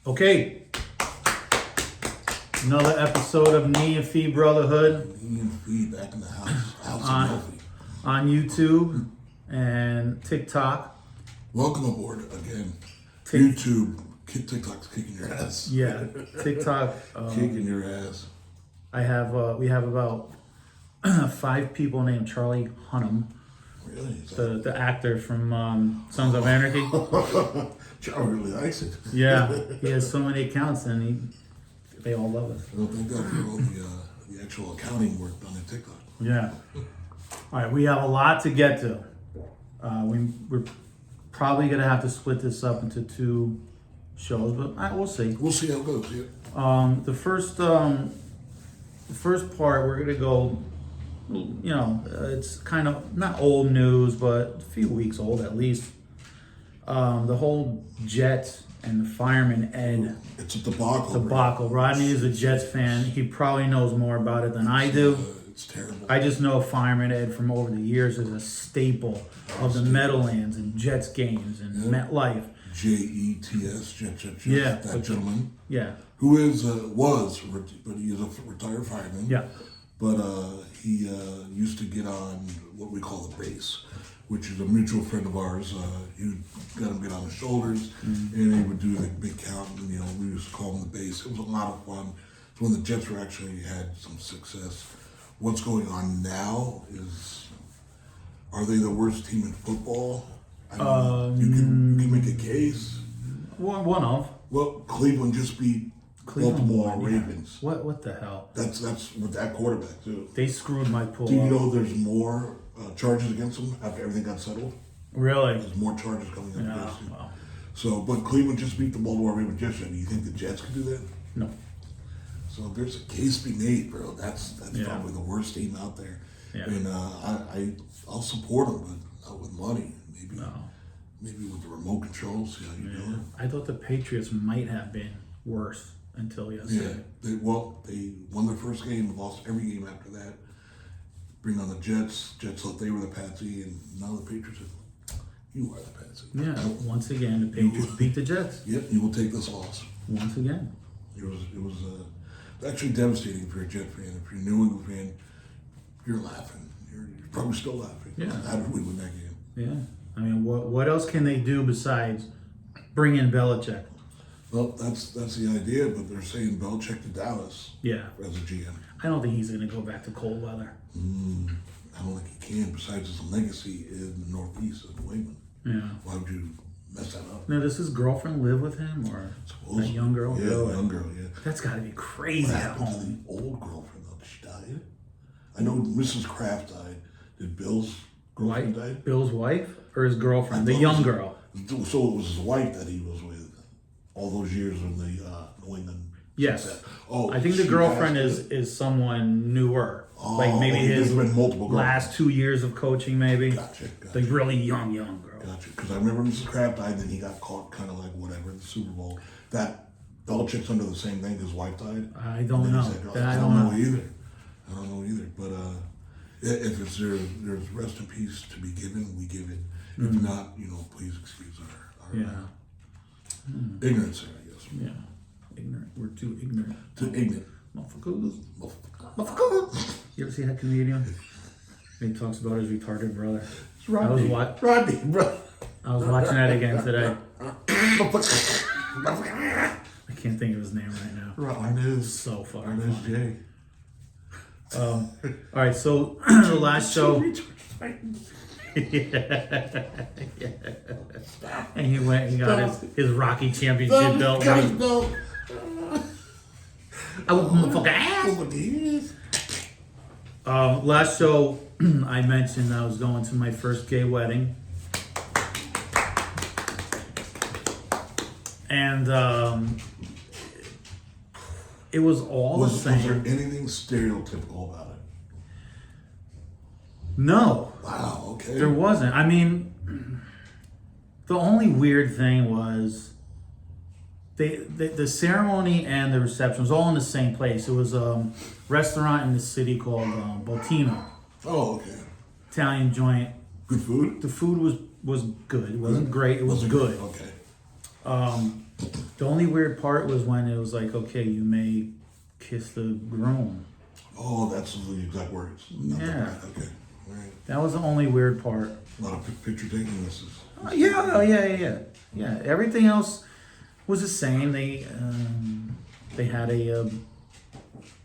Okay. Another episode of Nee&FeeBrotherhood. Nee&Fee back in the house. On YouTube and TikTok. Welcome aboard again. YouTube, TikTok's kicking your ass. Yeah, TikTok. Kicking your ass. We have about 5 people named Charlie Hunnam. Really? The actor from Sons of Anarchy. Charlie really likes it. Yeah, he has so many accounts and they all love us. Well, thank God for all the actual accounting work done at TikTok. Yeah. All right, we have a lot to get to. We're probably going to have to split this up into 2 shows, but we'll see. We'll see how it goes. Yeah. The first part, we're going to go, it's kind of not old news, but a few weeks old at least. The whole Jets and the Fireman Ed. It's a debacle. Debacle. Rodney is a Jets fan. He probably knows more about it than I do. It's terrible. I just know Fireman Ed from over the years is a staple of the Meadowlands and Jets games and MetLife. Jets. Yeah. That gentleman. Yeah. Who but he is a retired fireman. Yeah. But he used to get on what we call the base, which is a mutual friend of ours. He got him get on his shoulders, and he would do the big count. And, we used to call him the base. It was a lot of fun. It's when the Jets were actually had some success. What's going on now is, are they the worst team in football? I mean, you can make a case. One of. Well, Cleveland just beat Baltimore Ravens. What the hell? That's with that quarterback too. They screwed my pool. Do you know there's more charges against them after everything got settled? Really? There's more charges coming up against them. Wow. So, but Cleveland just beat the Baltimore Ravens yesterday. Do you think the Jets could do that? No. So there's a case to be made, bro. That's probably the worst team out there. Yeah. And I'll support them, but not with money. Maybe with the remote control. See how you're doing. I thought the Patriots might have been worse until yesterday. Yeah. They won their first game, lost every game after that. Bring on the Jets. Jets thought they were the patsy, and now the Patriots are, you are the patsy. Yeah. Once again, the Patriots beat the Jets. Yep. You will take this loss. Once again. It was actually devastating if you're a Jet fan. If you're a New England fan, you're laughing. You're probably still laughing. Yeah. How did we win that game? Yeah. I mean, what else can they do besides bring in Belichick? Well, that's the idea, but they're saying Belichick to Dallas. Yeah. As a GM. I don't think he's going to go back to cold weather. I don't think he can. Besides, his legacy in the Northeast of New England. Yeah. Why would you mess that up? Now, does his girlfriend live with him, or that young girl? Yeah, really? young girl. Yeah. That's got to be crazy What at happened to home. the old girlfriend though? She died. I know Mrs. Kraft died. Did Bill's girlfriend die? Bill's wife or his girlfriend? The young girl. So it was his wife that he was with all those years in the New England. Yes. Oh, I think the girlfriend is someone newer. Like maybe his been multiple last 2 years of coaching, maybe. Gotcha. Like really young girl. Gotcha. Because I remember Mrs. Kraft died, and then he got caught kind of like whatever in the Super Bowl. That Belichick's under the same thing. His wife died. I don't know. I don't know either. But if it's there's rest in peace to be given, we give it. If not, please excuse our ignorance there, I guess. Yeah. Ignorant. We're too ignorant. Too ignorant. Motherfuckers. You ever see that comedian? He talks about his retarded brother. It's Rodney. Bro. I was watching that again today. I can't think of his name right now. Rodney. So far. Rodney's Jay. All right, so the last show. And he went and got his Rocky Championship belt. I whoop motherfucker ass. Last show, I mentioned I was going to my first gay wedding. And it was all the same. Was there anything stereotypical about it? No. Wow, okay. There wasn't. I mean, the only weird thing was the ceremony and the reception was all in the same place. It was a restaurant in the city called Boltino. Oh, okay. Italian joint. Good food? The food was good. It wasn't great. It was good. Okay. The only weird part was when it was like, okay, you may kiss the groom. Oh, that's the exact words. Not the Yeah. bride. Okay. All right. That was the only weird part. A lot of picture taking. This is. Yeah. Everything else was the same. They had a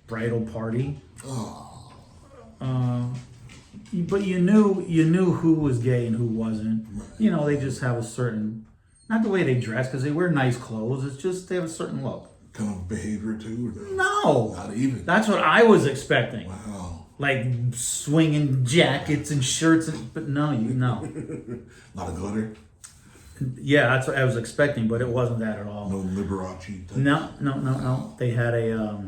bridal party. Oh. But you knew who was gay and who wasn't. Right. You know, they just have a certain, not the way they dress, because they wear nice clothes. It's just they have a certain look. Kind of behavior too, or no? No, Not even. that's what I was expecting. Wow. Like swinging jackets and shirts, but no. Not a glitter. Yeah, that's what I was expecting, but it wasn't that at all. No Liberace. Type. No. They had a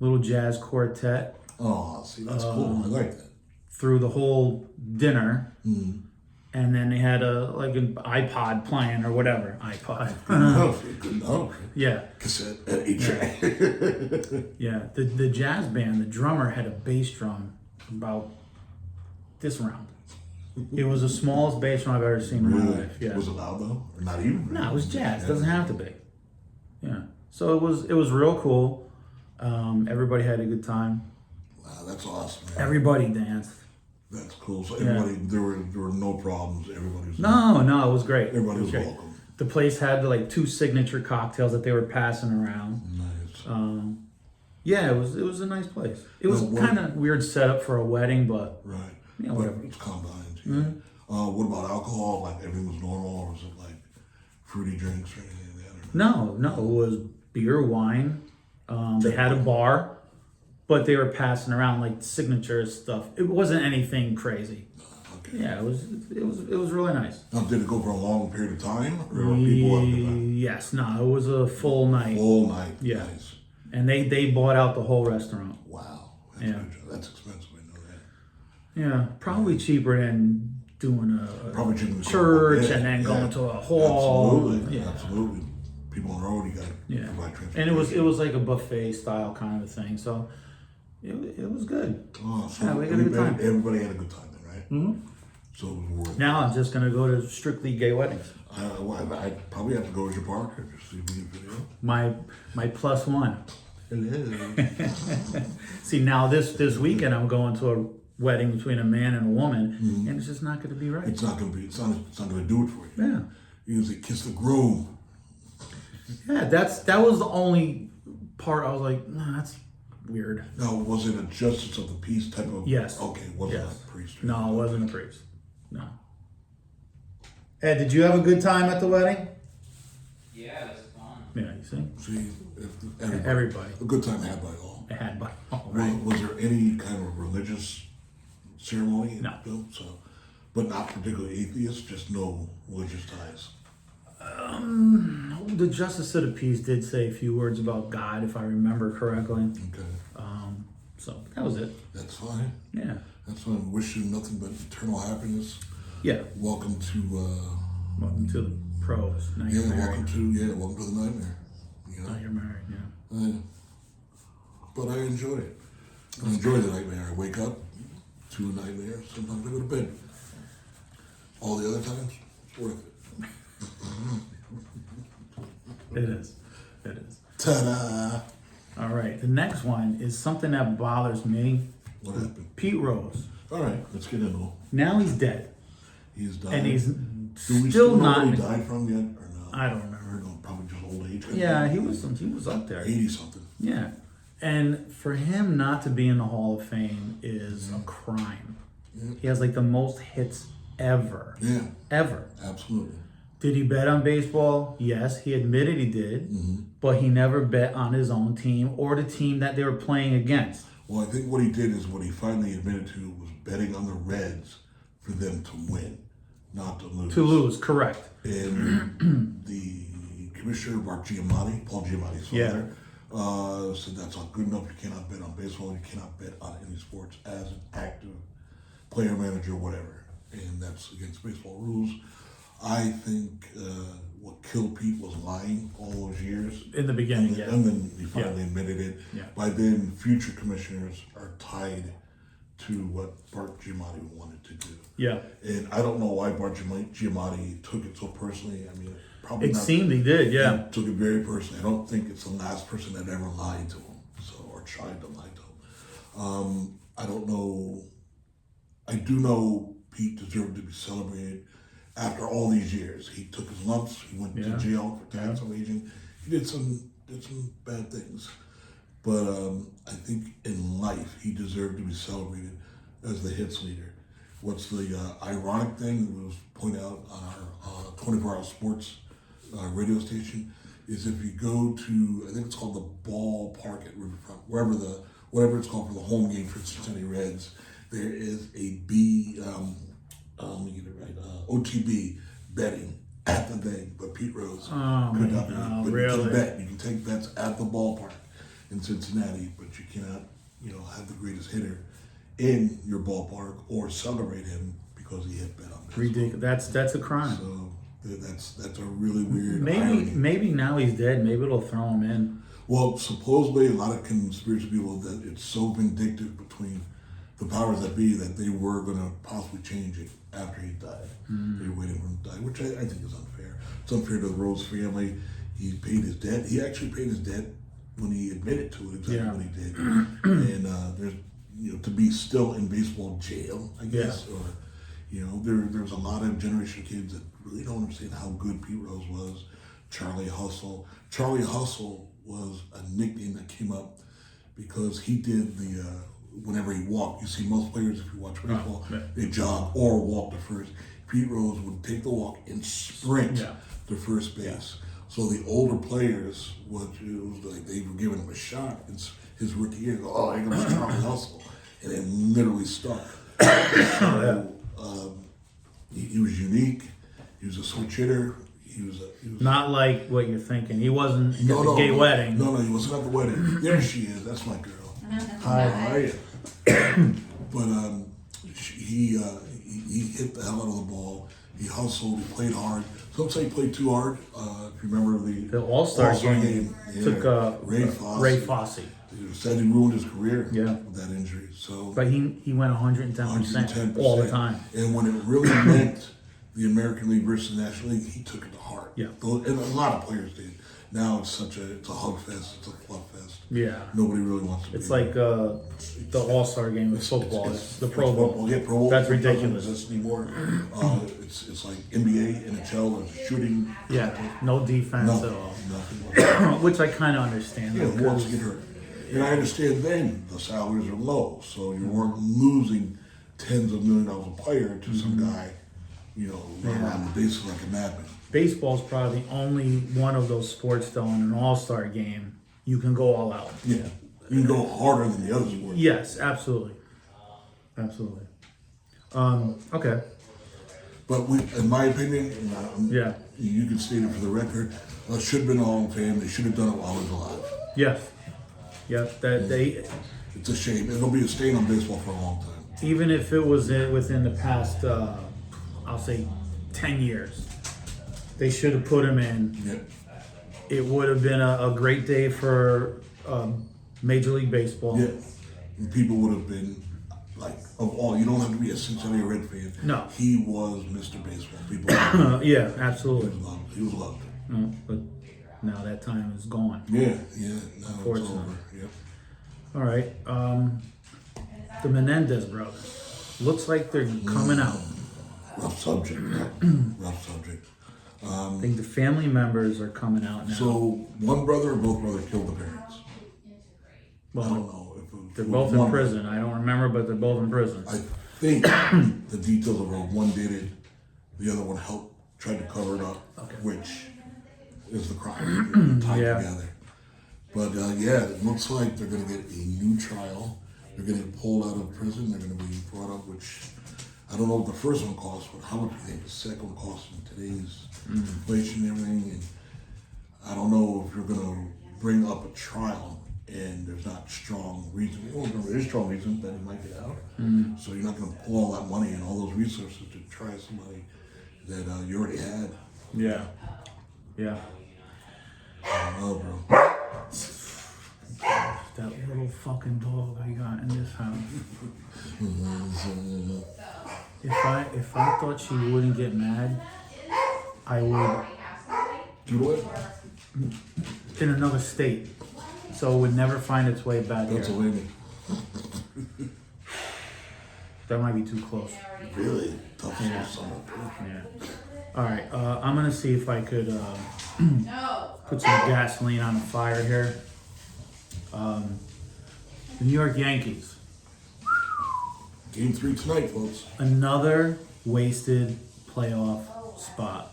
little jazz quartet Oh, see, that's cool. I like that. through the whole dinner, Mm. and then they had an iPod playing or whatever. iPod. Good enough. Yeah, Cassette, 8-track. yeah. The jazz band, the drummer had a bass drum about this round. It was the smallest bass drum I've ever seen in my Really? life. Yeah. Was it loud though, or not even? No, it was jazz. It doesn't Yeah. have to be. Yeah. So it was real cool. Everybody had a good time. Wow, that's awesome, man. Everybody danced. That's cool. So everybody, there were no problems. Everybody was No, it was great. Everybody was great. welcome. The place had like 2 signature cocktails that they were passing around. Nice. Yeah, it was a nice place. It was Now, what- kind of weird setup for a wedding, but Right. Yeah, But whatever. it's combined. Yeah. Mm-hmm. What about alcohol? Like everything was normal, or was it like fruity drinks or anything like that? Or no, it was beer, wine. They had a bar, but they were passing around like signature stuff. It wasn't anything crazy. Okay. Yeah, it was really nice. Now, did it go for a long period of time, or were people up to Yes, no, it was a full night, all night? Yeah. Nice. and they bought out the whole restaurant. Wow. That's Yeah. good. That's expensive. I know that. Yeah, probably cheaper than doing Probably a cheaper than church going- and then yeah. going to a hall. Absolutely. Yeah. Absolutely. People on the road, you got to Yeah, provide transportation. and it was like a buffet style kind of thing, so it was good. Oh, so Yeah, we had a good time. Everybody had a good time then, right? Mm-hmm. So it was worth it. Now I'm just gonna go to strictly gay weddings. I probably have to go as your partner just see the video. My plus one. Hello. See, now this weekend I'm going to a wedding between a man and a woman, and it's just not going to be right. It's not gonna be. It's not gonna do it for you. Yeah, You usually kiss the groom. yeah. That was the only part I was like, nah, that's weird. Now, was it a justice of the peace type of? Yes. Okay. Wasn't Yes. a priest. No, it wasn't a priest. No. Ed, did you have a good time at the wedding? Yeah, it was fun. Yeah, you see, See, if everybody a good time had by all. had, but all Well, right. was there any kind of religious ceremony? No. So, but not particularly atheist. Just no religious ties. The justice of the peace did say a few words about God, if I remember correctly. Okay. So that was it. That's fine. Yeah. That's fine. Wish you nothing but eternal happiness. Yeah. Welcome to. Welcome to the pros. Now you're Yeah, married. welcome to the nightmare. You Now know, you're married. Yeah. but I enjoy it. I enjoy the nightmare. I wake up to a nightmare. Sometimes I go to bed. All the other times, it's worth it. It is. It is. Ta-da! All right. The next one is something that bothers me. What happened? Pete Rose. All right, let's get into it. Now he's dead, He's died. and he's Do we still know not. what he died from yet, or no? I don't remember. Or no, probably just old age. Yeah, he was up there. 80 something. Yeah, and for him not to be in the Hall of Fame is a crime. Yeah. He has like the most hits ever. Yeah, Ever. absolutely. Did he bet on baseball? Yes, he admitted he did, but he never bet on his own team or the team that they were playing against. Well, I think what he did is what he finally admitted to was betting on the Reds for them to win, not to lose. To lose, correct. And the commissioner, Paul Giamatti's Yeah. father, said that's not good enough. You cannot bet on baseball. You cannot bet on any sports as an active player, manager, whatever. And that's against baseball rules. I think what killed Pete was lying all those years. In the beginning, yeah. And then he finally admitted it. Yeah. By then, future commissioners are tied to what Bart Giamatti wanted to do. Yeah. And I don't know why Bart Giamatti took it so personally. I mean, probably It not. seemed he did, yeah. He took it very personally. I don't think it's the last person that ever lied to him, or tried to lie to him. I don't know. I do know Pete deserved to be celebrated after all these years. He took his lumps. He went to jail for tax evasion. He did some bad things, but I think in life he deserved to be celebrated as the hits leader. What's the ironic thing was pointed out on our 24-hour sports radio station is if you go to, I think it's called the ballpark at Riverfront, whatever it's called for the home game for Cincinnati Reds, there is a let me get it right, OTB betting at the thing, but Pete Rose could not be. But really? you can take bets at the ballpark in Cincinnati, but you cannot, have the greatest hitter in your ballpark or celebrate him because he hit bet on baseball. Ridiculous. That's a crime. So that's a really weird irony. Maybe now he's dead. Maybe it'll throw him in. Well, supposedly a lot of conspiracy people that it's so vindictive between the powers that be that they were going to possibly change it after he died. They waited for him to die, which I think is unfair. It's unfair to the Rose family. He paid his debt. He actually paid his debt when he admitted to it, exactly what he did. And there's, to be still in baseball jail, I guess, or, there's a lot of generation of kids that really don't understand how good Pete Rose was. Charlie Hustle. Charlie Hustle was a nickname that came up because he did the, whenever he walked, you see most players, if you watch baseball, they jog or walk to first. Pete Rose would take the walk and sprint to first base. So the older players, it was like they were giving him a shot. It's his rookie year. Oh, here comes Charlie Hustle, and it literally stuck. So, he was unique. He was a switch hitter. He was not like what you're thinking. He wasn't at the gay wedding. No, he wasn't at the wedding. There she is. That's my girl. Hi. How are you? But he hit the hell out of the ball. He hustled. He played hard. Some say he played too hard. If you remember the All-Star game took Ray Fosse. He said he ruined his career with that injury. So, but he went 110% all the time. And when it really meant the American League versus the National League, he took it to heart. Yeah. And a lot of players did. Now it's a hug fest. It's a fluff fest. Yeah. Nobody really wants to. It's like the All-Star game with football. It's the Pro Bowl. Pro Bowl. That's ridiculous. Doesn't exist anymore. It's like NBA, NHL, or shooting. Yeah. No defense at all. Nothing. Which I kind of understand. Yeah, who wants to get hurt? And I understand then the salaries are low, so you weren't losing tens of millions of dollars a player to some guy, running around the bases like a madman. Baseball's probably the only one of those sports, though, in an all-star game, you can go all out. Yeah. You can go harder than the other sports. Yes, absolutely. Absolutely. Okay. But in my opinion, you can state it for the record, should have been a Hall of Fame. They should have done it while he was alive. Yes. Yep. It's a shame. It'll be a stain on baseball for a long time. Even if it was within the past, I'll say, 10 years, they should have put him in. Yep. It would have been a great day for Major League Baseball. Yeah. And people would have been like, of all, you don't have to be a Cincinnati Red fan. No. He was Mr. Baseball. People yeah, absolutely. He was loved. No, but now that time is gone. Yeah. Now it's over. Yep. All right. The Menendez Bros. Looks like they're coming out. Rough subject. Rough subject. I think the family members are coming out now. So one brother or both brothers killed the parents? Well, I don't know. They're both in prison. I don't remember, but they're both in prison. I think the details of it, one did it, the other one tried to cover it up, which is the crime. They're tied together. But it looks like they're going to get a new trial. They're going to get pulled out of prison. They're going to be brought up, which I don't know what the first one costs, but how much do you think the second one costs in today's inflation and everything? And I don't know if you're going to bring up a trial and there's not strong reason. Well, there is strong reason that he might get out. So you're not going to pull all that money and all those resources to try somebody that you already had. Yeah. I don't know, bro. That little fucking dog I got in this house. If I thought she wouldn't get mad, I would Do it. in another state, so it would never find its way back here. Pennsylvania. That might be too close. Really tough Yeah. summer. Yeah. All right. I'm gonna see if I could put some gasoline on the fire here. The New York Yankees. Game 3 tonight, folks. Another wasted playoff spot.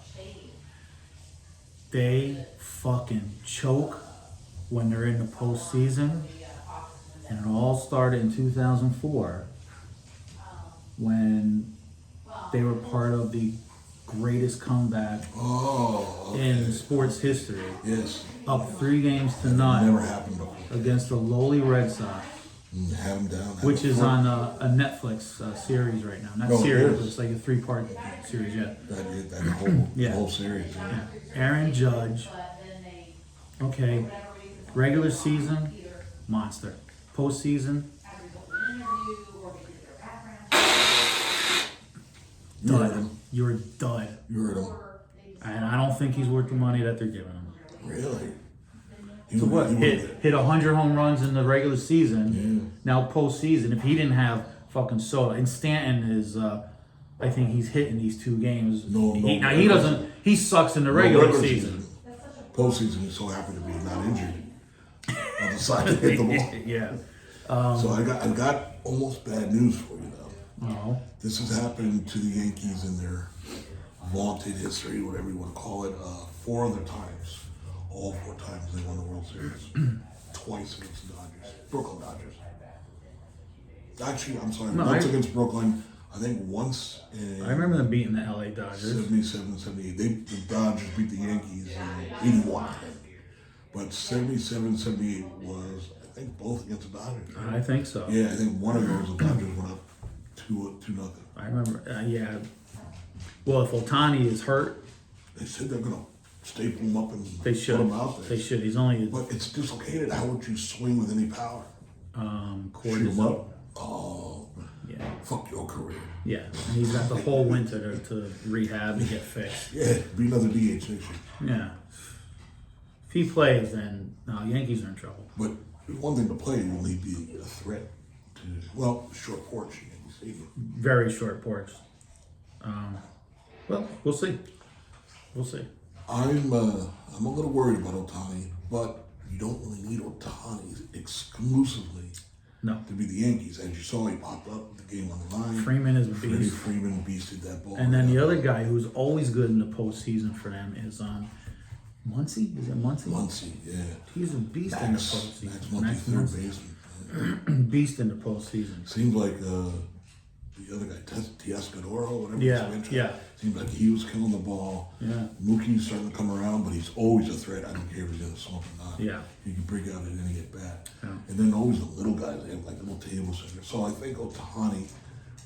They fucking choke when they're in the postseason. And it all started in 2004 when they were part of the greatest comeback Oh, okay. in sports history. Yes. Up 3-0 Never happened before. against the lowly Red Sox, Had him down. which is on a Netflix series right now. Not Oh, it series, is? but it's like a 3-part series, yeah. That whole, Yeah. the whole series. Yeah. Aaron Judge, okay, regular season, monster. Postseason, You heard dud. him. You're a dud. You heard him. And I don't think he's worth the money that they're giving him. Really? So what? Hit 100 home runs in the regular season. Yeah. Now postseason, if he didn't have fucking Soto and Stanton is, I think he's hitting these 2 games. Now he doesn't. He sucks in the regular season. Postseason, he's so happy to be not injured. I decided to hit the ball. Yeah. So I got almost bad news for you though. Oh. This has happened to the Yankees in their vaunted history, whatever you want to call it, 4 other times. All 4 times they won the World Series. Twice against the Dodgers. Brooklyn Dodgers. Actually, I'm sorry, once against Brooklyn. I think once in... I remember them beating the LA Dodgers. 77, 78. The Dodgers beat the Yankees in 81, I think. But 77, 78 was, I think, both against the Dodgers. Right? I think so. Yeah, I think one of those, the Dodgers went up 2-0. I remember, yeah. Well, if Ohtani is hurt, They said they're going to staple him up and they put should. him out there. They should. He's only But it's dislocated. How would you swing with any power? cord Shoot is him up. up? Oh, Yeah. fuck your career. Yeah. And he's got the whole winter to rehab and get fixed. Yeah, be another DH next year. Yeah. If he plays, then no, Yankees are in trouble. But one thing to play, will he be a threat to, well, short porch Yankee Stadium? Very short porch. Well, we'll see. We'll see. I'm a little worried about Ohtani, but you don't really need Ohtani exclusively No. to be the Yankees. As you saw, he popped up with the game on the line. Freeman is a Freddie beast. Freeman beasted that ball. And then the other guy who's always good in the postseason for them is Muncy. Is it Muncy? Muncy, yeah. He's a beast in the Max postseason. Muncy, Max third Muncy. baseman. Beast in the postseason. Seems like the other guy, Tiescadoro, whatever Yeah, his name is. yeah. Seems like he was killing the ball. Yeah. Mookie's starting to come around, but he's always a threat. I don't care if he's in a slump or not. Yeah. He can break out at any at bat. Yeah. And then always the little guys, they have like a little table center. So I think Ohtani,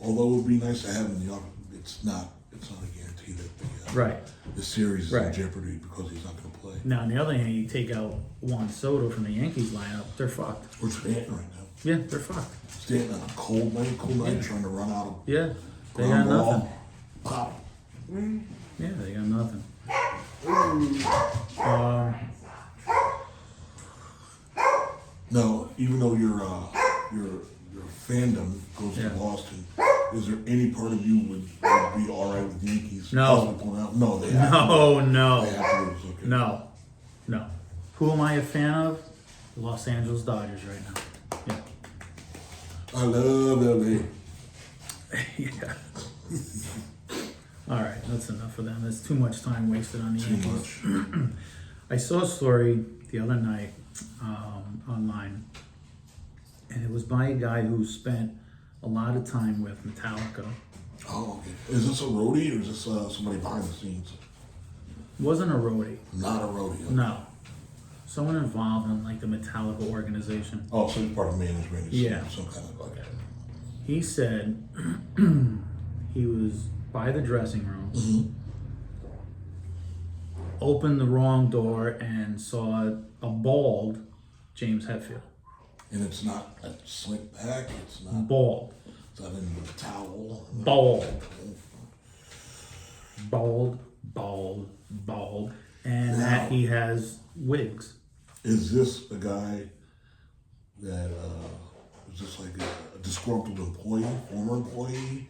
although it would be nice to have him in the office, it's not a guarantee that Right. the series is Right. in jeopardy because he's not going to play. Now, on the other hand, you take out Juan Soto from the Yankees lineup, they're fucked. Or Stanton right now. Yeah, they're fucked. Stanton on a cool night, trying to run out of Yeah, they got ground nothing. ball. Pop. Yeah, they got nothing. No, even though your fandom goes Yeah. to Boston, is there any part of you would be all right with the Yankees? No. possibly pulling out? No, they have No, to. no, They have to lose. Okay. no, no. Who am I a fan of? The Los Angeles Dodgers right now. Yeah. I love LA. Yeah. All right, that's enough of them. There's too much time wasted on the Too Yankees. much. I saw a story the other night online, and it was by a guy who spent a lot of time with Metallica. Oh, okay. Is this a roadie or is this somebody behind the scenes? Wasn't a roadie. Not a roadie. Okay. No. Someone involved in like the Metallica organization. Oh, so he's part of management. He's Yeah. Some kind of like. He said he was by the dressing room, Mm-hmm. opened the wrong door, and saw a bald James Hetfield. And it's not a slick back. It's not. Bald. It's not in the towel. Bald. Bald, bald, bald. and that he has wigs. Is this a guy that is just like a disgruntled employee, former employee?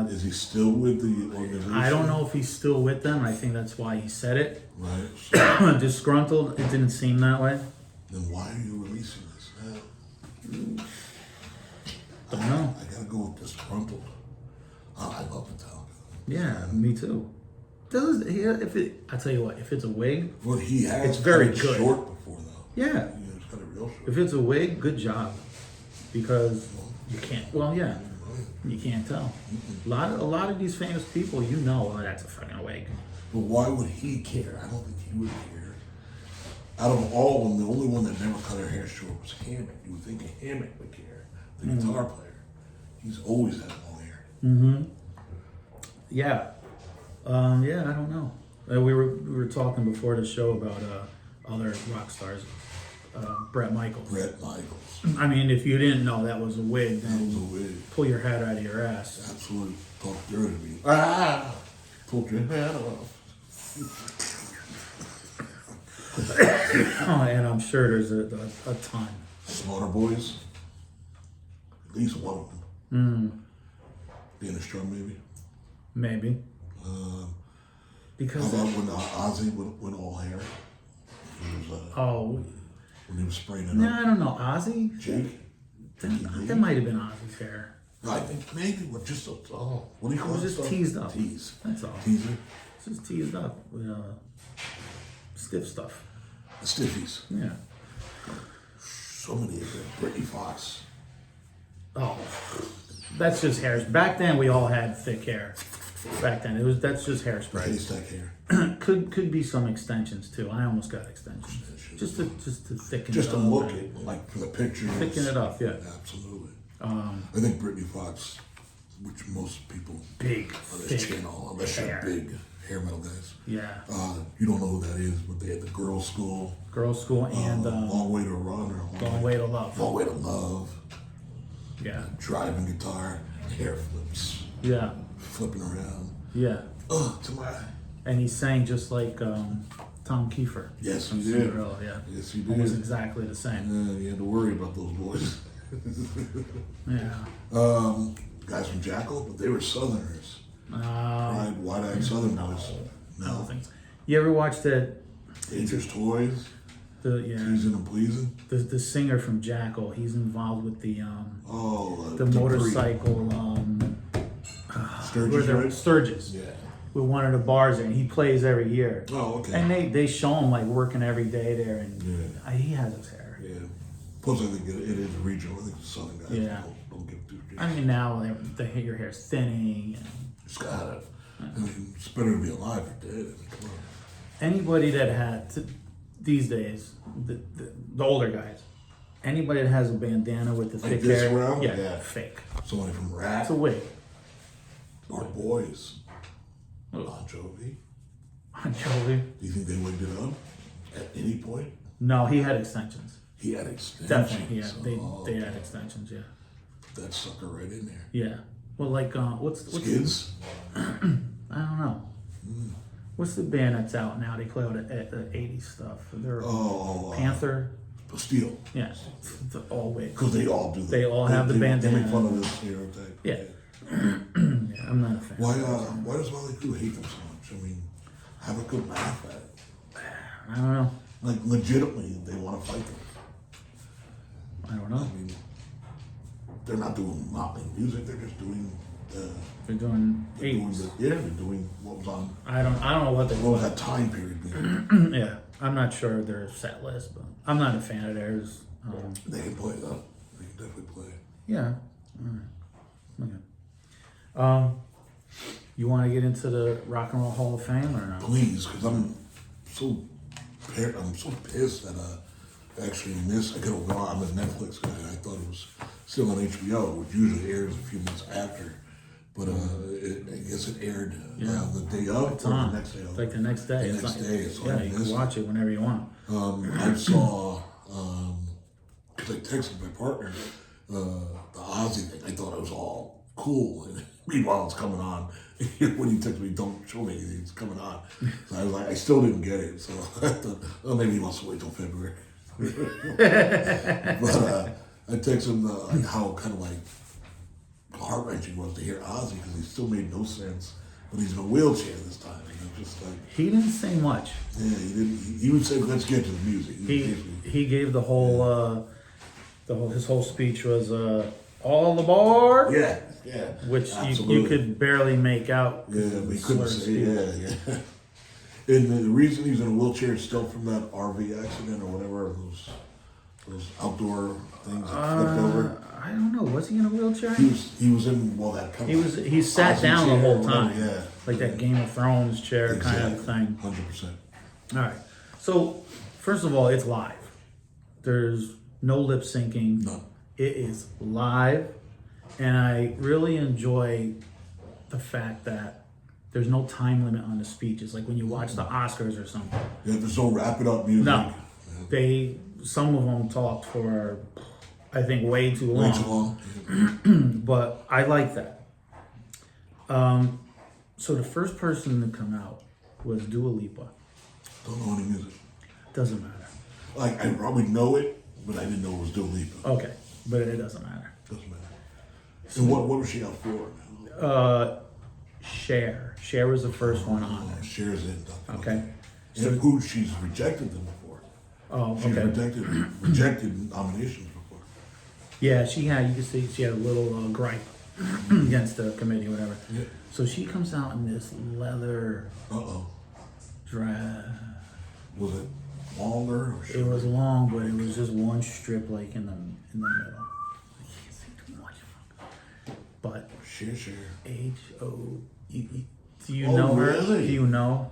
Is he still with the organization? I don't know if he's still with them. I think that's why he said it. Right. So, Disgruntled. It didn't seem that way. then why are you releasing this now? Don't know. I gotta go with disgruntled. I love Metallica. Yeah, me too. I tell you what, if it's a wig, Well, he has It's very cut it good. short before though. yeah. He's got it real short. If it's a wig, good job, because you can't. Well, yeah, you can't tell. A lot of these famous people, oh, that's a fucking wig. But why would he care? I don't think he would care. Out of all of them, the only one that never cut her hair short was Hammond. You would think a Hammond would care, the guitar player. He's always had long hair. Yeah, yeah. I don't know. We were talking before the show about other rock stars. Bret Michaels. Bret Michaels. I mean, if you didn't know that was a wig, That then was a wig. pull your hat out of your ass. Absolutely. Talk dirty to me. Ah! Pulled your hat off. Oh, and I'm sure there's a ton. Slaughter Boys. At least one of them. Dennis Drum, maybe. Maybe. How Because about when Ozzy went all hair? He was, when he was spraying it no, up. I don't know. Ozzy? Jake? That might have been Ozzy's hair. I think maybe with just what do you It call was it? just teased up. Tease. That's all. Teaser. It's just teased up with stiff stuff. The Stiffies. Yeah. So many of them. Brittany Fox. Oh, that's just hairs. Back then, we all had thick hair. Back then, that's just hairspray. Haystack hair. Could be some extensions too. I almost got extensions, just to thicken Just it to up. look it, like for the pictures. Thicken it up, yeah. Absolutely. I think Brittany Fox, which most people Big, on this thick channel, unless you're hair. big hair metal guys. Yeah. You don't know who that is, but they had the girls' school, Girls' school and Long Way to Run, or Long Way to Love. Long Way to Love, Yeah. driving guitar, hair flips, Yeah. flipping around. Yeah. To my. And he sang just like Tom Kiefer. Yes, from he did. Cinderella, yeah. Yes, he Almost did. exactly the same. Yeah, you had to worry about those boys. Yeah. Guys from Jackal, but they were Southerners. I Wide-eyed Southern boys. don't think so. You ever watch that? Dangerous Toys, Teasing and Pleasing. The singer from Jackal. He's involved with the The motorcycle. Sturgis, right? Sturgis. Yeah. With one of the bars there, and he plays every year. Oh, okay. And they show him like working every day there, and Yeah. he has his hair. Yeah. Plus, I think it is regional. I think the Southern guys Yeah. don't give two shits. I mean, now your hair's thinning. And It's gotta. I mean, it's better to be alive or dead. I mean, come on. anybody that these days, the older guys, anybody that has a bandana with the Like thick this hair, around? yeah, Yeah. fake. Somebody from Rat. It's a wig. Our boys. Oh. Bon Jovi. On Jovi. Do you think they wigged it up at any point? No, he had extensions. He had extensions. Definitely, yeah. Oh, They had extensions, yeah. put that sucker right in there. Yeah. Well, like what's Skids? I don't know. What's the band that's out now? They play all the 80s stuff. They're Panther. Steel. Yeah. The all wigs. Because they all do that. They all have the They bandana. make fun of this stereotype. Yeah. Yeah, I'm not a fan. Why does Molly Crew hate them so much? I mean, have a good laugh at it. I don't know. Like, legitimately, they want to fight them. I don't know. I mean, they're not doing mopping music. They're just doing They're doing they're doing 80s. they're doing what was on. I don't know what they What was that time period? Mean? Yeah, I'm not sure of their set list, but I'm not a fan of theirs. They can play though. They can definitely play. Yeah. All right. Okay. You want to get into the Rock and Roll Hall of Fame or not? Please, because I'm so pissed that actually missed. I could have gone. I'm a Netflix guy. I thought it was still on HBO, which usually airs a few months after. But I guess it aired the day of It's or on. the next day. Like the next day. The next day. So yeah, I you missed can watch it whenever you want. I saw, because I texted my partner, the Ozzy thing. I thought it was all cool. And Meanwhile, it's coming on. When he texted me, don't show me anything, it's coming on. So I was like, I still didn't get it. So I thought, oh, maybe he wants to wait till February. But I texted him like how kind of like heart-wrenching it was to hear Ozzy because he still made no sense. But he's in a wheelchair this time. And it's just like, He didn't say much. yeah, he didn't. He would say, let's get to the music. He gave the whole his whole speech was all aboard. Yeah. Which you Absolutely. could barely make out. Yeah, but he couldn't slurred say, speech. yeah. And the reason he's in a wheelchair is still from that RV accident or whatever, those outdoor things that flipped over. I don't know. Was he in a wheelchair? He was in, well, that kind of He sat Ozzy down the chair whole or time. whatever, yeah. Like that Game of Thrones chair kind of thing. 100%. All right. So first of all, it's live. There's no lip syncing. None. It is live, and I really enjoy the fact that there's no time limit on the speech. It's like when you watch the Oscars or something. Yeah, there's no wrap it up music. No, some of them talked for, I think, way too long. Way too long. But I like that. So the first person to come out was Dua Lipa. Don't know any music. Doesn't matter. Like, I probably know it, but I didn't know it was Dua Lipa. Okay, but it doesn't matter. Doesn't matter. And what was she out for? Cher was the first one on there. Cher's in. Okay. And who she's rejected them before. Oh, She's okay. rejected nominations before. Yeah, you can see she had a little gripe against the committee, whatever. Yeah. So she comes out in this leather dress. Was it longer or It shorter? was long, but it was just one strip, like in the middle. I can't see too much. But Cher. HO. Do you Oh, know her? really? Do you know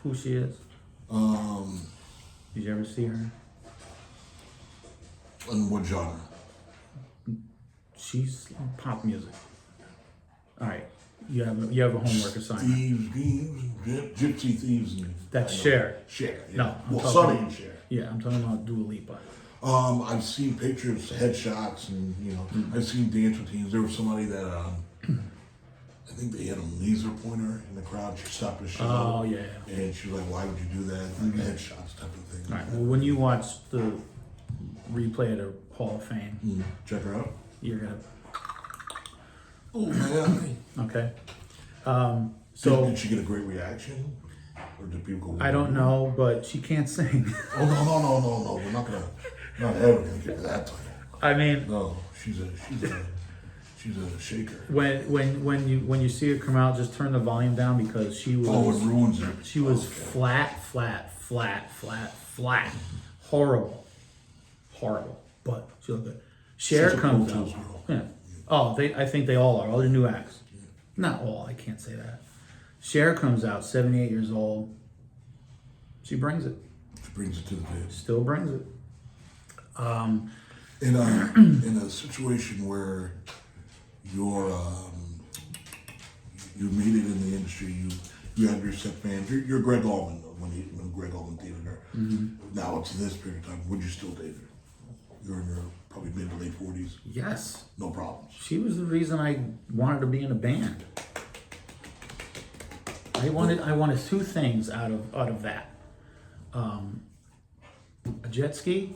who she is? Um, Did you ever see her? in what genre? She's pop music. All right, you have a homework assignment. Gypsy Thieves. And That's I know. Cher. Cher. Yeah. No, I'm Well, talking- Sonny and Cher. Yeah, I'm talking about Dua Lipa. I've seen pictures, headshots, and I've seen dance routines. There was somebody that I think they had a laser pointer in the crowd. She stopped the show. Oh yeah. And she was like, "Why would you do that?" Like headshots type of thing. All right. Well, when you watch the replay of the Hall of Fame, Check her out. you're gonna Oh yeah. okay. So So did she get a great reaction, or did people go? I don't know, but she can't sing. Oh no! We're not ever gonna get to that title. I mean, No, she's a shaker. when you see her come out, just turn the volume down because she was Oh, it ruins it. she was Okay. flat. Horrible. But she looked good. Cher She's a comes Pro out. Tools girl. Yeah. Oh, I think they all are. All the new acts. Not all. I can't say that. Cher comes out, 78 years old. She brings it. She brings it to the table. Still brings it. In a situation where you made it in the industry, you have your set fans. You're Greg Allman when Greg Allman dated her. Now it's this period of time. Would you still date her? You're in your probably mid to late 40s. Yes. No problems. She was the reason I wanted to be in a band. I wanted two things out of that. A jet ski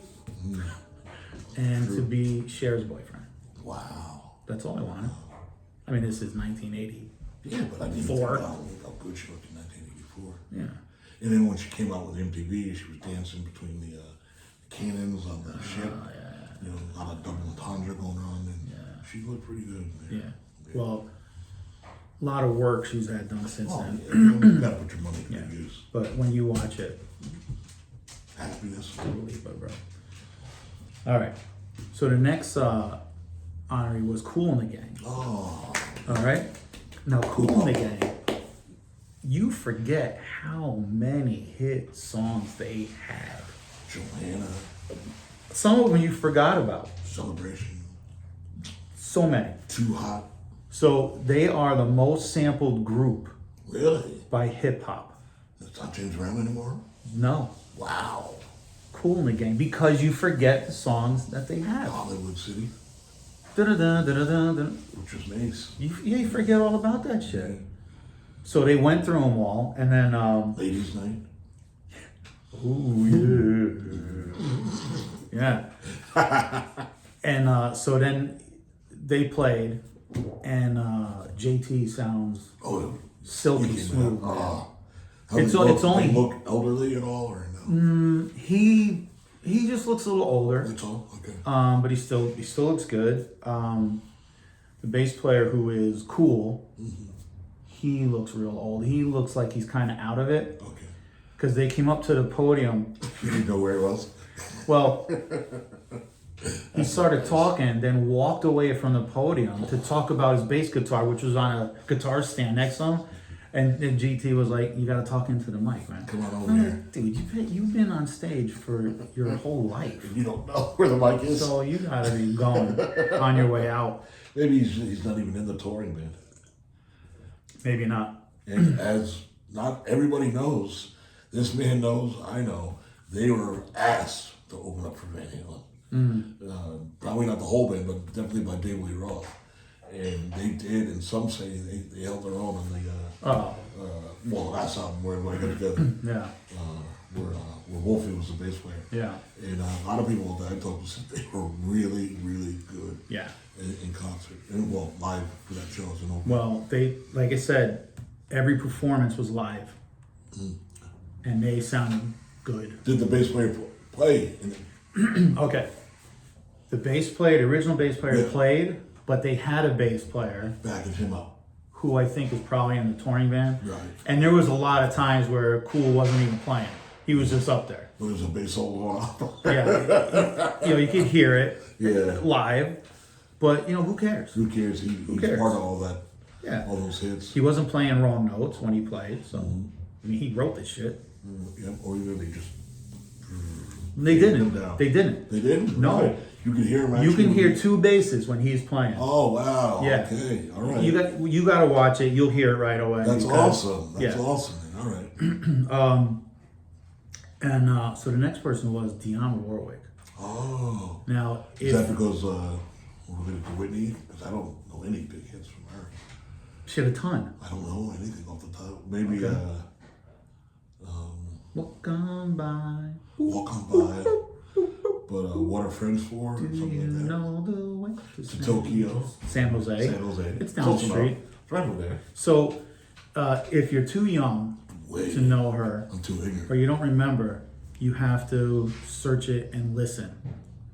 and to be Cher's boyfriend. Wow. That's all I wanted. I mean, this is 1980. Yeah, but I mean, Four. how good she looked in 1984. Yeah. And then when she came out with MTV, she was dancing between the cannons on the ship. A lot of double entendre going on, and she looked pretty good. Yeah. Well, a lot of work she's had done since Oh, then. yeah, you gotta put your money to Yeah. good use. But when you watch it, Happiness. believe it, bro. All right. So the next honoree was Kool and the Gang. Oh, All right. Now, Kool and the Gang, you forget how many hit songs they had. Joanna, Some of them you forgot about. Celebration, So many. Too Hot. So they are the most sampled group Really? by hip hop. It's not James Brown anymore? No. Wow. Kool and the Gang, because you forget the songs that they have. Hollywood City. Da-da-da-da-da-da. Which is nice. You forget all about that shit. So they went through them all, and then Ladies' night. ooh yeah, yeah. And so then they played, and JT sounds silky smooth. It's only they look elderly at all or no? He just looks a little older. That's all. Okay. But he still looks good. The bass player, who is cool, he looks real old. He looks like he's kind of out of it. Okay. Because they came up to the podium. You didn't know where it was? Well, he started talking, then walked away from the podium to talk about his bass guitar, which was on a guitar stand next to him. And then GT was like, "You got to talk into the mic, man." Come on over here. Dude, you've been on stage for your whole life. You don't know where the mic is? So you got to be going on your way out. Maybe he's not even in the touring band. Maybe not. And as not everybody knows, this man knows, I know, they were asked to open up for Van Halen. Probably not the whole band, but definitely by David Lee Roth. And they did, and some say they held their own on the last album where everybody got together. Yeah. Where Wolfie was the bass player. Yeah. And a lot of people that I talked to said they were really, really good. Yeah. In concert, and live for that show as an opener. Well, they, like I said, every performance was live, and they sounded good. Did the bass player play? Okay. The original bass player Yeah. played, but they had a bass player Backing him up. who I think was probably in the touring band. Right. And there was a lot of times where Cool wasn't even playing. He was just up there. There was a bass solo going on. Yeah. You could hear it live, but who cares? Who cares? He's cares? part of all that. Yeah. All those hits. He wasn't playing wrong notes when he played, so I mean, he wrote this shit. Yeah. Or even they just. They didn't. down. They didn't. They didn't. No. Right. You can hear him. You can hear actually. two basses when he's playing. Oh wow. Yeah. Okay. All right. You got to watch it. You'll hear it right away. That's awesome. That's yeah. awesome. All right. And so the next person was Dionne Warwick. Oh. Now, Is that because we're related to Whitney? Because I don't know any big hits from her. She had a ton. I don't know anything off the top. Maybe Okay. Walk on by. Walk on By. But What Are Friends For? Or Do you something like that. know the way To Tokyo. San Jose. San Jose. It's down the Close enough. street. It's right over there. So, if you're too young Wait. to know her, I'm too ignorant. or you don't remember, you have to search it and listen.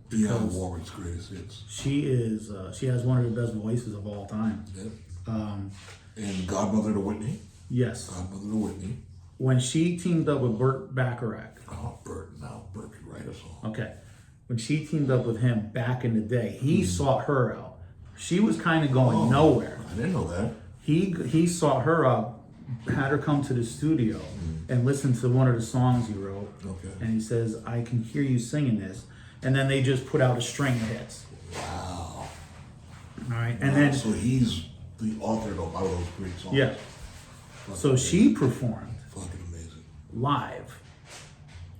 Dionne Warwick's greatest hits. She is. She has one of the best voices of all time. Yep. And Godmother to Whitney. Yes. Godmother to Whitney. When she teamed up with Burt Bacharach. Oh, Burt. Now Burt could write a song. Okay. When she teamed up with him back in the day, he sought her out. She was kind of going nowhere. I didn't know that. He sought her out, had her come to the studio and listen to one of the songs he wrote. Okay. And he says, "I can hear you singing this." And then they just put out a string of hits. Wow. All right. And then, So he's the author of a lot of those great songs. yeah. So she performed Fucking amazing. live.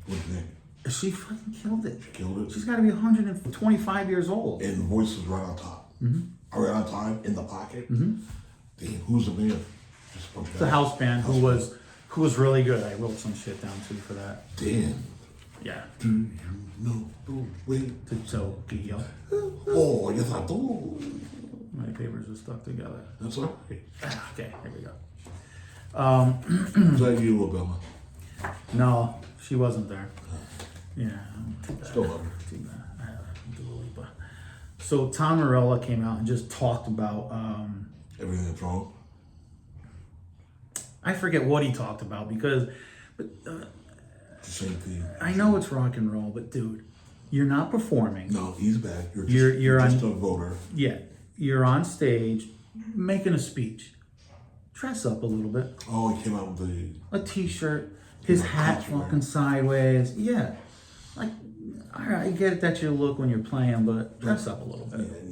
What do you think? She fucking killed it. Killed it. She's got to be 125 years old. And the voice is right on top. Right on time, in the pocket. Damn, who's the band? Just a bunch of It's a guys. house band who was really good. I wrote some shit down too for that. Damn. Yeah. Do you know the way? To Tokyo. Oh, yes, I do. My papers are stuck together. That's all right. Okay, here we go. Is that you, Obama? No, she wasn't there. Yeah. Too bad. Still love her. Too bad. I have Dua Lipa. So Tom Morello came out and just talked about. Everything that's wrong? I forget what he talked about because, but The same thing. I know it's rock and roll. But dude, you're not performing. No, he's back. You're just on- a voter. Yeah, you're on stage making a speech. Dress up a little bit. Oh, he came out with the... A t-shirt, his hat country wear. fucking sideways. Yeah, like, all right, I get it that you look when you're playing, but dress up a little Yeah, bit.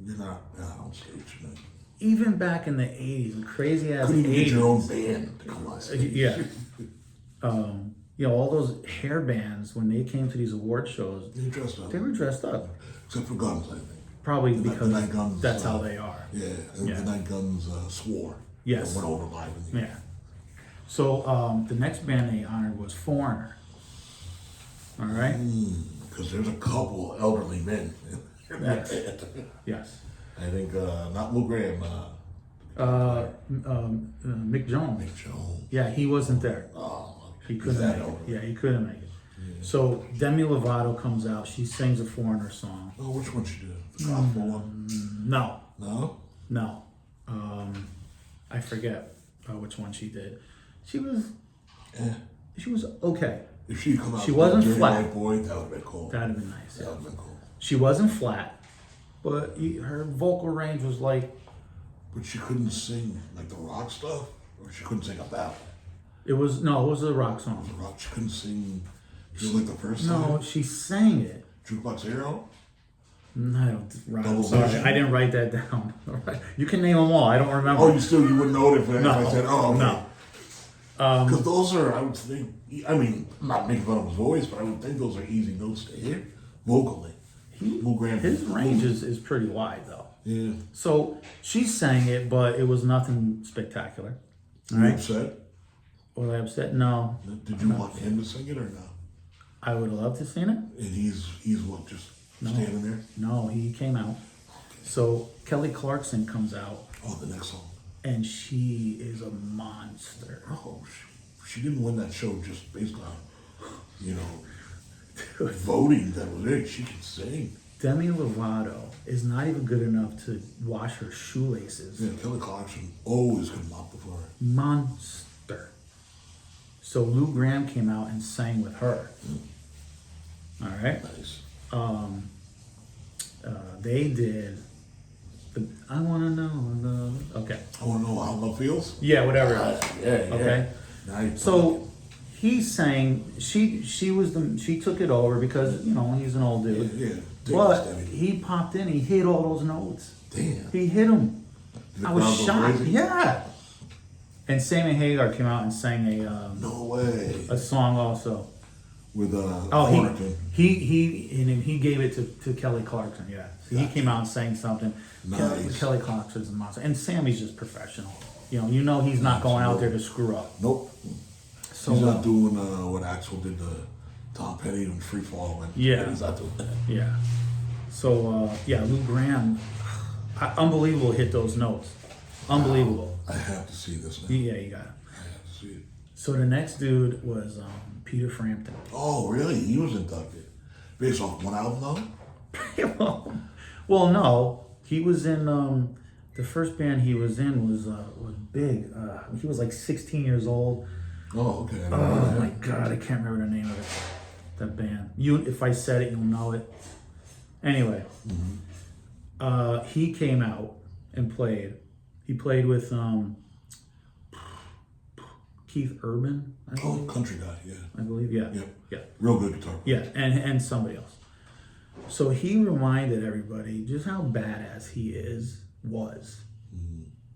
you're not on stage, man. Even back in the 80s, the crazy ass Couldn't even get 80s. your own band to come on stage. Yeah. All those hair bands, when they came to these award shows, They dressed up. they were dressed up. Except for Guns, I think. Probably The because Night Guns, that's how they are. Yeah, and Yeah. the Night Guns swore. Yes. Went over live in the Yeah. So the next band they honored was Foreigner. All right. Because there's a couple elderly men in that Yes. band. Yes. I think not Lou Graham. Mick Jones. Mick Jones. Yeah, he wasn't there. Oh, He he's couldn't that make it. elderly. Yeah, he couldn't make it. So Demi Lovato comes out. She sings a Foreigner song. Oh, which one she did? The gospel one? No, No? no. I forget which one she did. She was okay. If she come out She with wasn't Dirty flat. White Boy, that would have been cool. That'd have been nice. That would have been cool. She wasn't flat, but her vocal range was like, But she couldn't sing like the rock stuff, or she couldn't sing a ballad. it was a rock song. The rock, she couldn't sing. Just like the first No, time. she sang it. Jukebox Hero. No, I don't. Right, I'm Double sorry, Vision? I didn't write that down. All right. You can name them all. I don't remember. Oh, you wouldn't know it if no, I said, oh, okay. no. Because those are, I would think, I mean, I'm not making fun of his voice, but I would think those are easy notes to hit vocally. Lou Graham. His range is pretty wide though. Yeah. So she sang it, but it was nothing spectacular. Were you upset? Was I upset? No. Did you want him to sing it or no? I would have loved to seen it. And he's what, just standing there? No, he came out. So Kelly Clarkson comes out, Oh, the next song. and she is a monster. Oh, she didn't win that show just based on, voting. That was it. She could sing. Demi Lovato is not even good enough to wash her shoelaces. Yeah, Kelly Clarkson always could mop the floor. Monster. So Lou Graham came out and sang with her. All right. Nice. They did. I want to know. Okay. I want to know how love feels. Yeah, whatever. it is. Yeah. Okay. Nice. So he sang. She took it over because he's an old dude. Yeah. But Debbie. he popped in. He hit all those notes. Damn. He hit them. Did the I was crowd go shocked. crazy? Yeah. And Sammy Hagar came out and sang No way. a song also. With Oh, Thornton. he gave it to Kelly Clarkson. Yeah, so he came out and sang something. Nice. Kelly Clarkson's a monster, and Sammy's just professional. He's not going out there to screw up. Nope. So He's not doing what Axel did to Tom Petty in Free Fall. Yeah. He's not doing that. yeah. So Lou Graham, unbelievable hit those notes. Unbelievable. I have to see this now. Yeah, you got it. I have to see it. So the next dude was Peter Frampton. Oh, really? He was inducted. Based off one album, though? well, no, he was in the first band he was in was big. He was like 16 years old. Oh, okay. I don't Oh know my that. God, I can't remember the name of it. That band. If I said it, you'll know it. Anyway, he came out and played. He played with Keith Urban, I Oh, believe. country guy, yeah. I believe, yeah. Yep. Yeah. Real good guitar. Yeah, and somebody else. So he reminded everybody just how badass he was.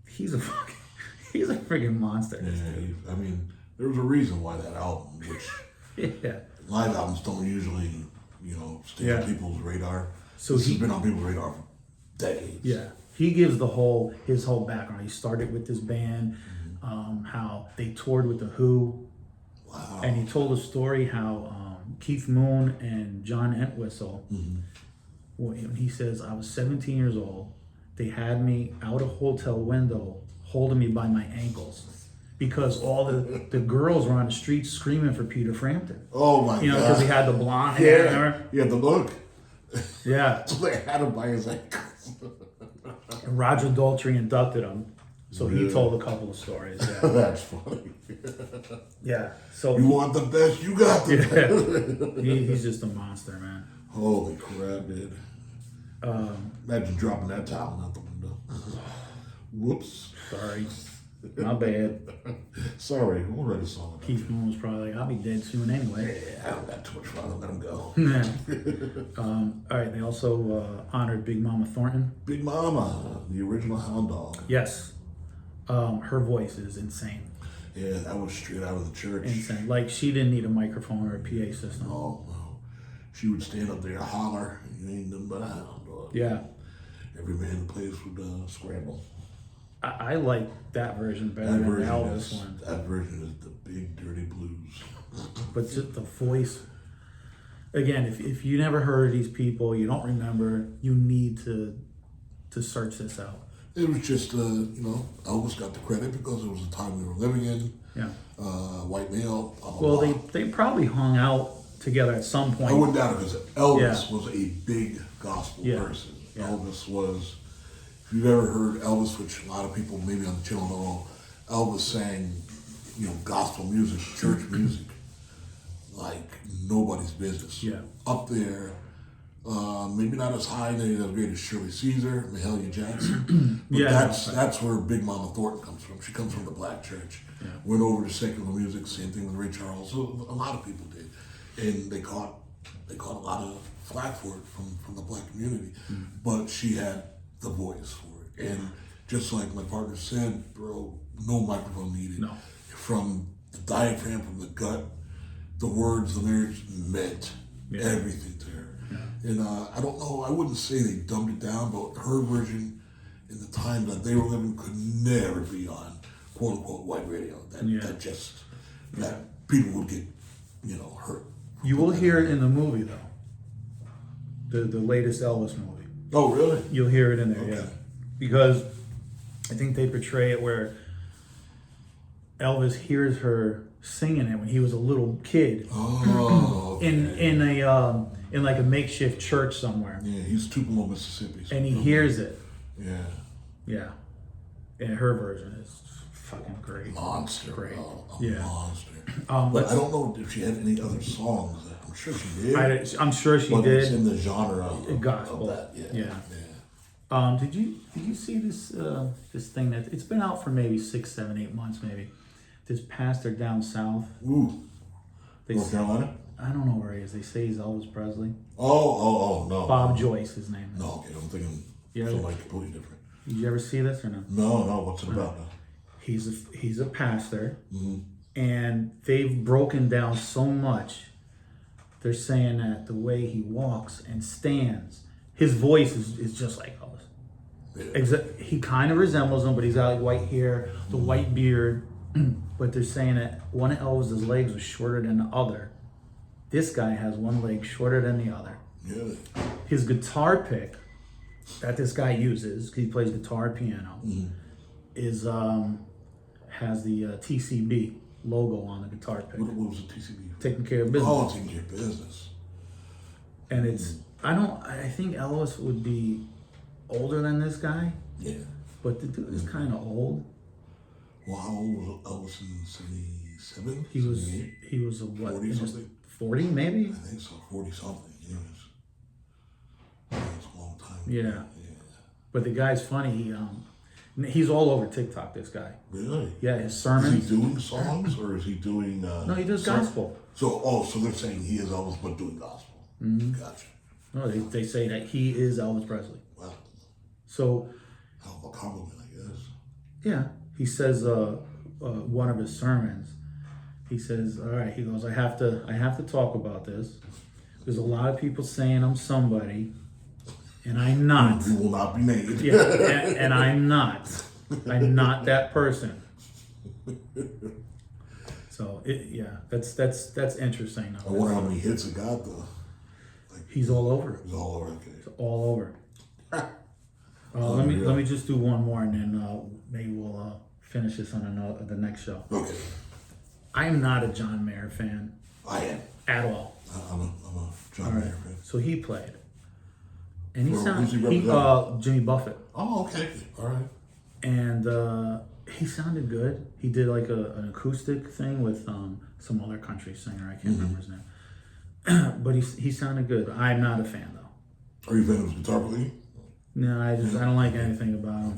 He's a freaking monster. This dude. Yeah, I mean, there was a reason why that album, which Yeah. live albums don't usually, stay on Yeah. people's radar. So This he- has been on people's radar for decades. Yeah, he gives his whole background. He started with this band, how they toured with the Who, Wow. and he told a story how Keith Moon and John Entwistle. When he says, "I was 17 years old. They had me out a hotel window, holding me by my ankles." Because all the girls were on the street screaming for Peter Frampton. Oh my God. Because he had the blonde hair. Yeah, Remember? he had the look. Yeah. So they had him by his ankles. And Roger Daltrey inducted him. So he Yeah. told a couple of stories. Yeah. That's funny. Yeah. So You want the best, you got the best. he's just a monster, man. Holy crap, dude. Imagine dropping that towel out the window. Whoops. Sorry. My bad. Sorry, we'll write a song about Keith Moon was probably like, I'll be dead soon anyway. I don't got too much fun. Let him go. All right. They also honored Big Mama Thornton. Big Mama, the original hound dog. Yes. Her voice is insane. Yeah, that was straight out of the church. Insane. Like, she didn't need a microphone or a PA system. Oh, no. She would stand up there and holler. You ain't nothing but a hound dog. Yeah. every man in the place would scramble. I like that version better That than the version, Elvis is, one. that version is the big dirty blues. But just the voice. Again, if you never heard these people, you don't remember, you need to search this out. It was just, Elvis got the credit because it was the time we were living in. Yeah. White male. Well, they probably hung out together at some point. I wouldn't doubt it because Elvis Yeah. was a big gospel Yeah. person. Yeah. Elvis was, if you've ever heard Elvis, which a lot of people maybe on the channel don't know, Elvis sang, gospel music, church music, like nobody's business. Yeah. Up there, maybe not as high as great as Shirley Caesar, Mahalia Jackson, but Yeah, that's where Big Mama Thornton comes from. She comes from the black church. Yeah. Went over to secular music, same thing with Ray Charles. So a lot of people did, and they caught a lot of flack for it from the black community. But she had the voice for it, and just like my partner said, bro, no microphone needed. No. From the diaphragm, from the gut, the words, the lyrics meant everything to her. Yeah. And I don't know, I wouldn't say they dumbed it down, but her version in the time that they were living could never be on quote unquote white radio. That people would get, hurt. You will hear it in the movie though. The latest Elvis movie. Oh, really? You'll hear it in there, Okay. yeah. Because I think they portray it where Elvis hears her singing it when he was a little kid. Oh, okay. in like a makeshift church somewhere. Yeah, he's Tupelo, Mississippi. And he hears it. Yeah. Yeah. And her version is fucking great. Monster. Great. A Yeah. monster. But But I don't know if she had any other songs. I'm sure she did. I'm sure she but it's did. in the genre of Gospel. that. Yeah. Yeah. Did you see this this thing that it's been out for maybe 6, 7, 8 months maybe? This pastor down south. Ooh. They North say, Carolina? I don't know where he is. They say he's Elvis Presley. Oh, no. Bob Joyce, his name is. No, okay, I'm thinking Yeah. somebody completely different. Did you ever see this or no? No, what's it about now? He's a pastor, Mm-hmm. and they've broken down so much. They're saying that the way he walks and stands, his voice is just like Elvis. Yeah. He kind of resembles him, but he's got like white hair, the white beard. But they're saying that one of Elvis's legs was shorter than the other. This guy has one leg shorter than the other. Yeah. His guitar pick that this guy uses, 'cause he plays guitar, piano, is has the TCB logo on the guitar pick. What was the TCB? Taking care of business. Oh, taking care of business. And it's I think Elvis would be older than this guy, Yeah. but the dude is kind of old. Well, how old was Elvis in 77? He was 78? he was a what? 40 something? 40 maybe? I think so, 40 something. Yes. That's a long time. Yeah. But the guy's funny. He's all over TikTok. This guy. Really? Yeah, his Is sermons. he doing songs or is he doing? No, he does gospel. So they're saying he is Elvis, but doing gospel. Gotcha. No, they say that he is Elvis Presley. Wow. So Hell of a compliment, I guess. yeah, he says one of his sermons. He says, "All right," he goes, "I have to talk about this. There's a lot of people saying I'm somebody, and I'm not. You will not be named. Yeah, and I'm not. I'm not that person." So that's interesting. I wonder how many hits it got though. He's all over it. It's all over. Okay. All over. Let me just do one more, and then maybe we'll finish this on the next show. Okay. I am not a John Mayer fan I am. at all. I'm a John Mayer fan. So he played, and he Who's sounded he represent? Jimmy Buffett, Oh, okay. All right. and he sounded good. He did like an acoustic thing with some other country singer. I can't remember his name, but he sounded good. I'm not a fan though. Are you a fan of his guitar playing? No, I don't like anything about him.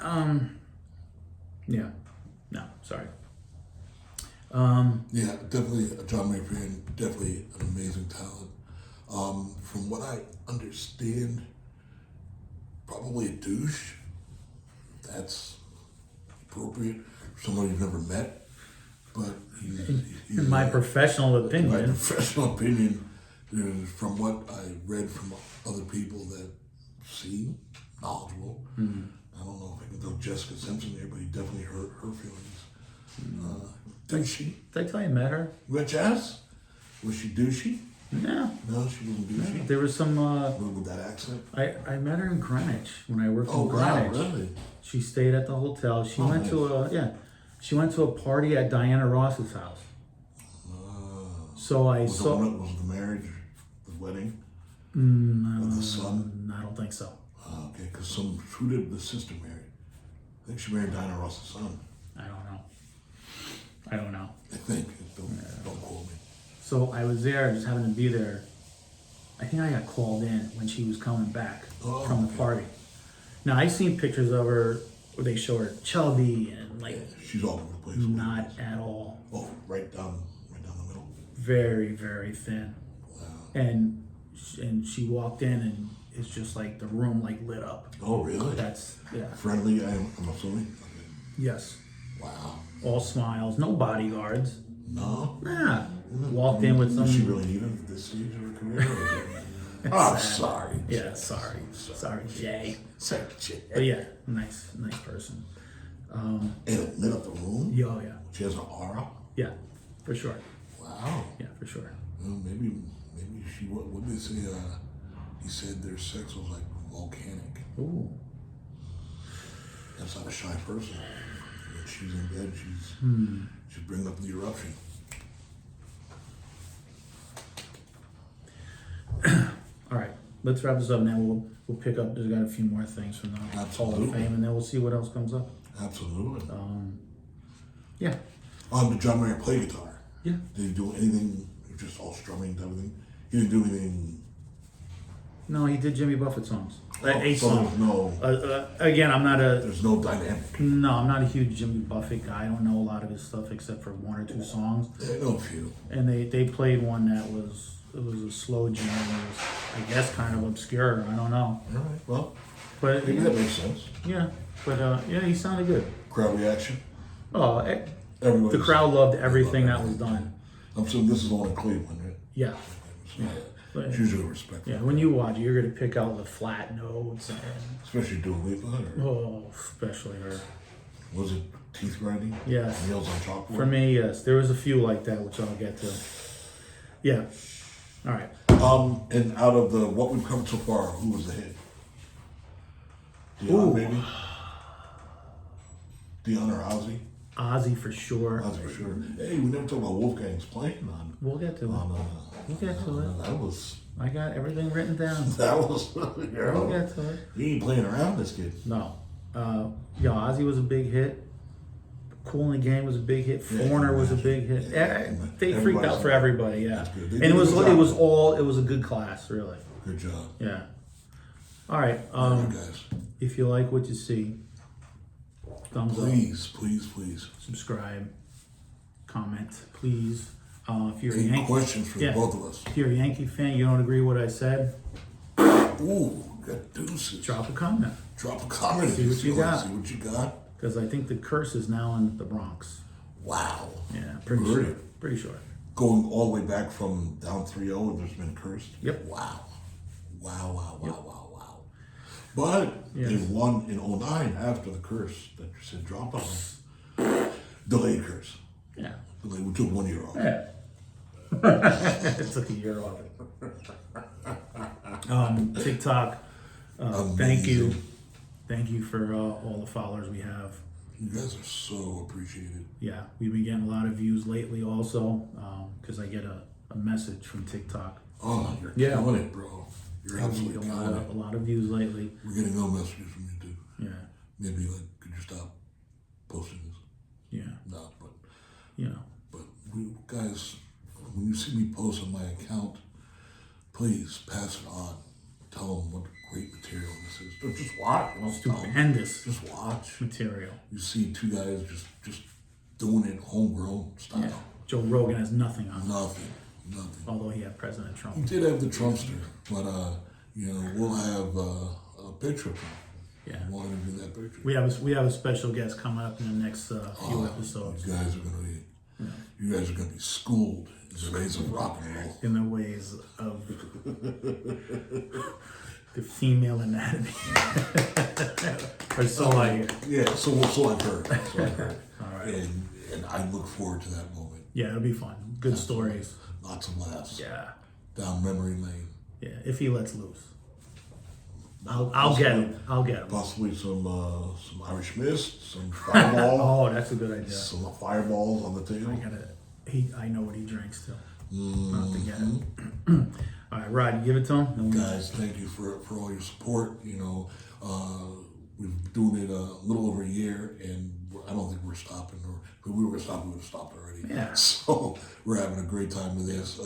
Okay. Yeah. No, sorry. Yeah, definitely a John Mayer fan. Definitely an amazing talent. From what I understand, probably a douche. That's appropriate for someone you've never met. But he's In my professional opinion. my professional opinion, from what I read from other people that see, knowledgeable. Mm. I don't know if I can throw Jessica Simpson there, but he definitely hurt her feelings. Did she? Did I tell you I met her? You met Jess? Was she douchey? No. No, she wasn't douchey. There was some. With that accent? I met her in Greenwich when I worked Oh, in wow, Greenwich. really? She stayed at the hotel. She Oh, went nice. to a She went to a party at Diana Ross's house. So I Was saw. was the marriage, the wedding, of the son? I don't think so. Okay, because who did the sister marry? I think she married Diana Ross's son. I don't know. I think. Don't quote me. So I was there, just happened to be there. I think I got called in when she was coming back from the party. Now I seen pictures of her where they show her chubby and like She's all over the place. not at all. Oh, right down the middle. Very, very thin. Wow. And she walked in and it's just like the room like lit up. Oh, really? That's Friendly, I'm assuming? Okay. Yes. Wow. All smiles, no bodyguards. No? Nah. Walked in with some. Does she really need him at this stage of her career? I'm sorry. Yeah, sorry, Jay. Sorry, Jay. But yeah, nice person. And it lit up the room? Yeah, oh, yeah, She has an aura? yeah, for sure. Wow. Yeah, for sure. Well, maybe she, what did they say? He said their sex was like volcanic. Ooh. That's not a shy person. When she's in bed, she's bringing up the eruption. All right, let's wrap this up now. We'll pick up. There's got a few more things from the Hall of Absolutely. Fame, and then we'll see what else comes up. Absolutely. Yeah. Did John Mayer play guitar? Yeah. Did he do anything? Just all strumming type of thing? He didn't do anything. No, he did Jimmy Buffett songs. So A there's song. Again, I'm not a. There's no dynamic. No, I'm not a huge Jimmy Buffett guy. I don't know a lot of his stuff except for one or two songs. I know a few. And they played one that was a slow jam. It was, I guess, kind of obscure. I don't know. All right. Well, But maybe that makes sense. yeah, but yeah, he sounded good. Crowd reaction. Oh, Everybody. the crowd loved everything that was done. I'm assuming this is the one in Cleveland, right? Yeah, So, it's usually respectful. yeah. When you watch it, you're gonna pick out the flat notes and Especially Dua Lipa. Or especially her. was it teeth grinding? Yes. Nails on chalkboard? For me, yes, there was a few like that, which I'll get to. Yeah. All right. And out of the what we've covered so far, who was the hit? Dion, maybe? Dion or Ozzy? Ozzy for sure. Ozzy for sure. Hey, we never talked about Wolfgang's playing on. We'll get to it. We'll get to it. That was. I got everything written down. That was. We'll get to it. He ain't playing around, this kid. No. Yeah, Ozzy was a big hit. Cool in the Game was a big hit. Yeah, Foreigner was a imagine. big hit. Yeah, They freaked out for everybody. Yeah, That's good. They and did it a was good it job. was a good class, really. Good job. Yeah. All right. Good guys. If you like what you see, thumbs up, Please. subscribe, comment, please. If you're a Any Yankee, questions for both of us? if you're a Yankee fan, you don't agree with what I said, Ooh, got deuces. drop a comment. Drop a comment. See what you got. See what you got. Because I think the curse is now in the Bronx. Wow. Yeah, pretty Really? sure. Pretty sure. Going all the way back from down 3-0 and there's been cursed. Yep. Wow. But Yes. they won in 09 after the curse that you said dropped on them. Delayed curse. Yeah. Delayed. We took 1 year off. Yeah. It took a year off it. TikTok. Thank you. Amazing. Thank you for all the followers we have. You guys are so appreciated. Yeah, we've been getting a lot of views lately also because I get a message from TikTok. Oh, you're Yeah. killing it, bro. You're absolutely killing it. A lot of views lately. We're getting no messages from you, too. Yeah, Maybe like, could you stop posting this? yeah, No, but you know. guys, when you see me post on my account, please pass it on. Tell them what great material this is. Don't just watch. You know, tell 'em. Stupendous Just watch. material. You see two guys just doing it homegrown style. Yeah. Joe Rogan has nothing on it, Nothing. although he had President He Trump. did have the Trumpster, but we'll have a picture of him. Yeah. We'll interview that picture. We have a special guest coming up in the next few episodes. You guys are gonna be schooled in the ways of rock and roll. In the ways of the female anatomy. Or so I hear. Yeah, so I've heard. All right. And I look forward to that moment. Yeah, it'll be fun. Good stories. Lots of laughs. Yeah. Down memory lane. Yeah, if he lets loose. I'll get him. I'll get him. Possibly some Irish mist, some fireball. Oh, that's a good idea. Some fireballs on the table. I know what he drinks too. Mm-hmm. I'll have to get him. All right, Rod, you give it to him. And Guys, thank you for all your support. You know, we've been doing it a little over a year, and I don't think we're stopping. Or if we were going to stop, we would have stopped already. Yeah. So we're having a great time with this.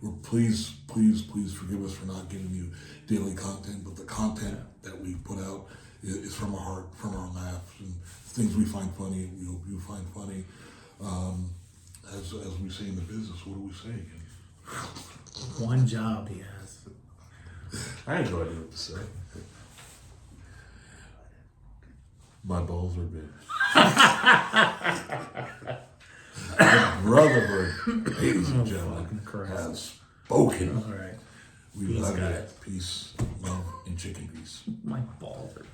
We're please forgive us for not giving you daily content, but the content that we put out is from our heart, from our laughs, and things we find funny. We hope you find funny. As we say in the business, what do we say again? one job he has. I have no idea what to say. My balls are big. The Brotherhood, ladies and gentlemen, has spoken. All right. We Peace, love guys. it. Peace, love, and chicken grease. My balls are.